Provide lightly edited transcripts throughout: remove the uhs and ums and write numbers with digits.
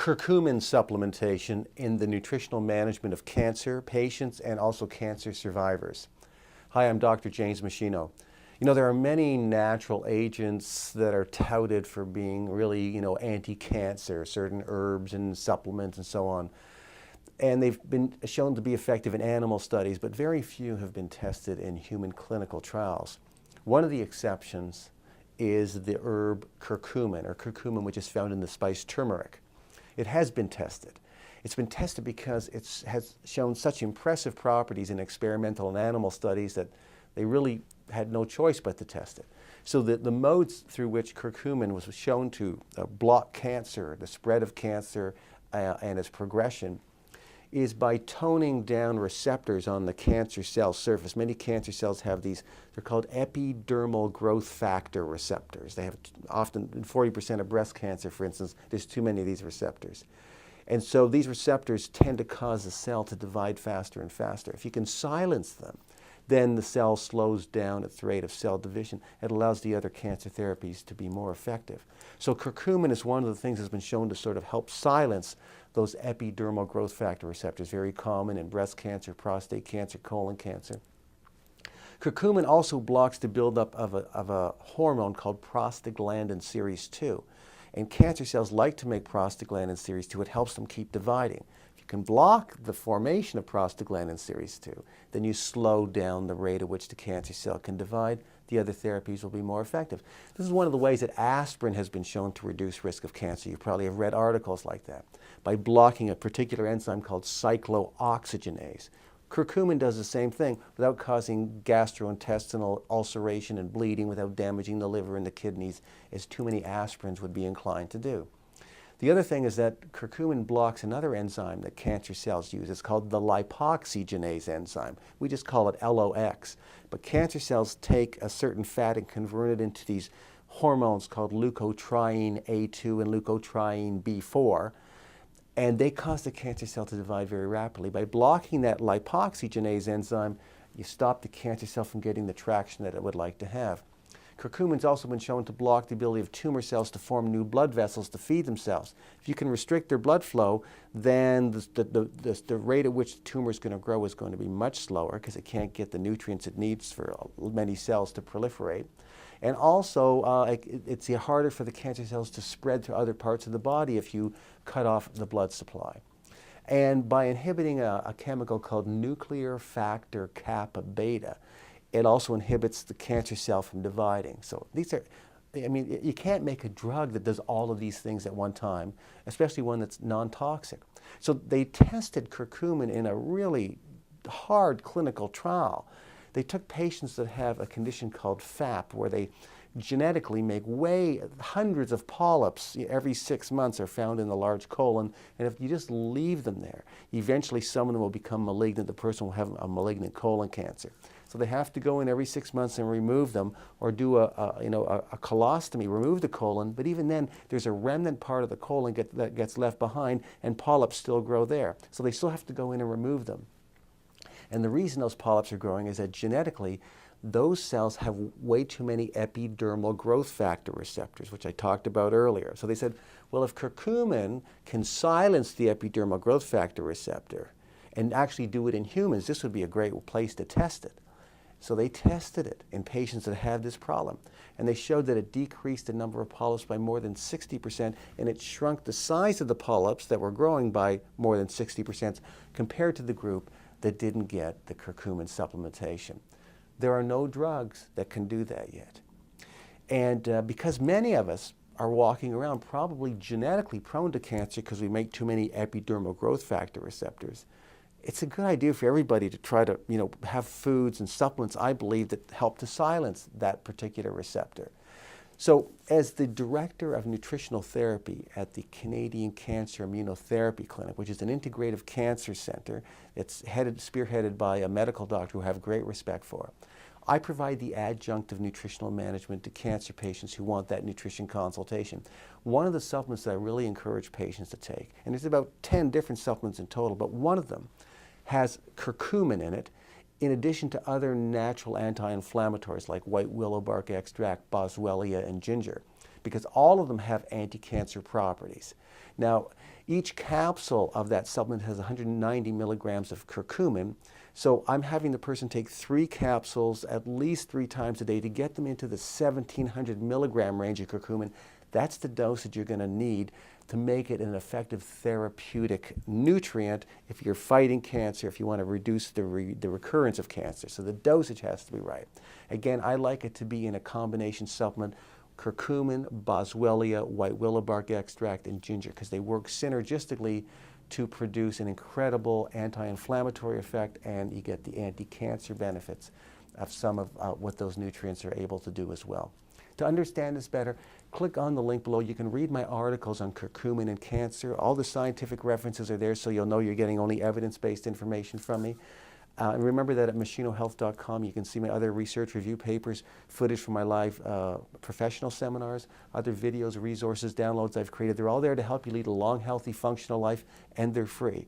curcumin supplementation in the nutritional management of cancer patients and also cancer survivors. Hi, I'm Dr. James Meschino. You know, there are many natural agents that are touted for being really, anti-cancer, certain herbs and supplements and so on. And they've been shown to be effective in animal studies, but very few have been tested in human clinical trials. One of the exceptions is the herb curcumin, which is found in the spice turmeric. It has been tested. It's been tested because it has shown such impressive properties in experimental and animal studies that they really had no choice but to test it. So the modes through which curcumin was shown to block cancer, the spread of cancer and its progression, is by toning down receptors on the cancer cell surface. Many cancer cells have these, they're called epidermal growth factor receptors. They have often, in 40% of breast cancer, for instance, there's too many of these receptors. And so these receptors tend to cause the cell to divide faster and faster. If you can silence them, then the cell slows down its rate of cell division. It allows the other cancer therapies to be more effective. So curcumin is one of the things that's been shown to sort of help silence those epidermal growth factor receptors, very common in breast cancer, prostate cancer, colon cancer. Curcumin also blocks the buildup of a hormone called prostaglandin series 2. And cancer cells like to make prostaglandin series 2. It helps them keep dividing. If you can block the formation of prostaglandin series 2, then you slow down the rate at which the cancer cell can divide. The other therapies will be more effective. This is one of the ways that aspirin has been shown to reduce risk of cancer. You probably have read articles like that, by blocking a particular enzyme called cyclooxygenase. Curcumin does the same thing without causing gastrointestinal ulceration and bleeding, without damaging the liver and the kidneys, as too many aspirins would be inclined to do. The other thing is that curcumin blocks another enzyme that cancer cells use. It's called the lipoxygenase enzyme. We just call it LOX. But cancer cells take a certain fat and convert it into these hormones called leukotriene A2 and leukotriene B4. And they cause the cancer cell to divide very rapidly. By blocking that lipoxygenase enzyme, you stop the cancer cell from getting the traction that it would like to have. Curcumin's also been shown to block the ability of tumor cells to form new blood vessels to feed themselves. If you can restrict their blood flow, then the rate at which the tumor is going to grow is going to be much slower because it can't get the nutrients it needs for many cells to proliferate. And also, it's harder for the cancer cells to spread to other parts of the body if you cut off the blood supply. And by inhibiting a chemical called nuclear factor kappa beta, it also inhibits the cancer cell from dividing. So these are, you can't make a drug that does all of these things at one time, especially one that's non-toxic. So they tested curcumin in a really hard clinical trial. They took patients that have a condition called FAP, where they genetically make hundreds of polyps every 6 months are found in the large colon, and if you just leave them there, eventually some of them will become malignant. The person will have a malignant colon cancer. So they have to go in every 6 months and remove them, or do a colostomy, remove the colon. But even then, there's a remnant part of the colon that gets left behind, and polyps still grow there. So they still have to go in and remove them. And the reason those polyps are growing is that genetically, those cells have way too many epidermal growth factor receptors, which I talked about earlier. So they said, well, if curcumin can silence the epidermal growth factor receptor and actually do it in humans, this would be a great place to test it. So they tested it in patients that had this problem, and they showed that it decreased the number of polyps by more than 60%, and it shrunk the size of the polyps that were growing by more than 60% compared to the group that didn't get the curcumin supplementation. There are no drugs that can do that yet. And because many of us are walking around probably genetically prone to cancer because we make too many epidermal growth factor receptors, it's a good idea for everybody to try to, have foods and supplements, I believe, that help to silence that particular receptor. So as the director of nutritional therapy at the Canadian Cancer Immunotherapy Clinic, which is an integrative cancer center, it's spearheaded by a medical doctor who I have great respect for, I provide the adjunct of nutritional management to cancer patients who want that nutrition consultation. One of the supplements that I really encourage patients to take, and there's about 10 different supplements in total, but one of them has curcumin in it, in addition to other natural anti-inflammatories like white willow bark extract, boswellia, and ginger. because all of them have anti-cancer properties. Now, each capsule of that supplement has 190 milligrams of curcumin, so I'm having the person take 3 capsules at least 3 times a day to get them into the 1,700 milligram range of curcumin. That's the dosage you're going to need to make it an effective therapeutic nutrient if you're fighting cancer, if you want to reduce the recurrence of cancer. So the dosage has to be right. Again, I like it to be in a combination supplement: curcumin, boswellia, white willow bark extract, and ginger, because they work synergistically to produce an incredible anti-inflammatory effect, and you get the anti-cancer benefits of some of what those nutrients are able to do as well. To understand this better, click on the link below. You can read my articles on curcumin and cancer. All the scientific references are there, so you'll know you're getting only evidence-based information from me. And remember that at meschinohealth.com you can see my other research review papers, footage from my live professional seminars, other videos, resources, downloads I've created. They're all there to help you lead a long, healthy, functional life, and they're free.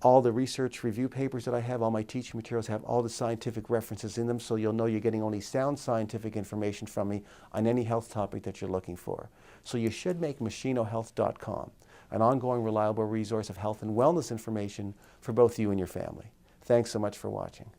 All the research review papers that I have, all my teaching materials have all the scientific references in them, so you'll know you're getting only sound scientific information from me on any health topic that you're looking for. So you should make meschinohealth.com an ongoing, reliable resource of health and wellness information for both you and your family. Thanks so much for watching.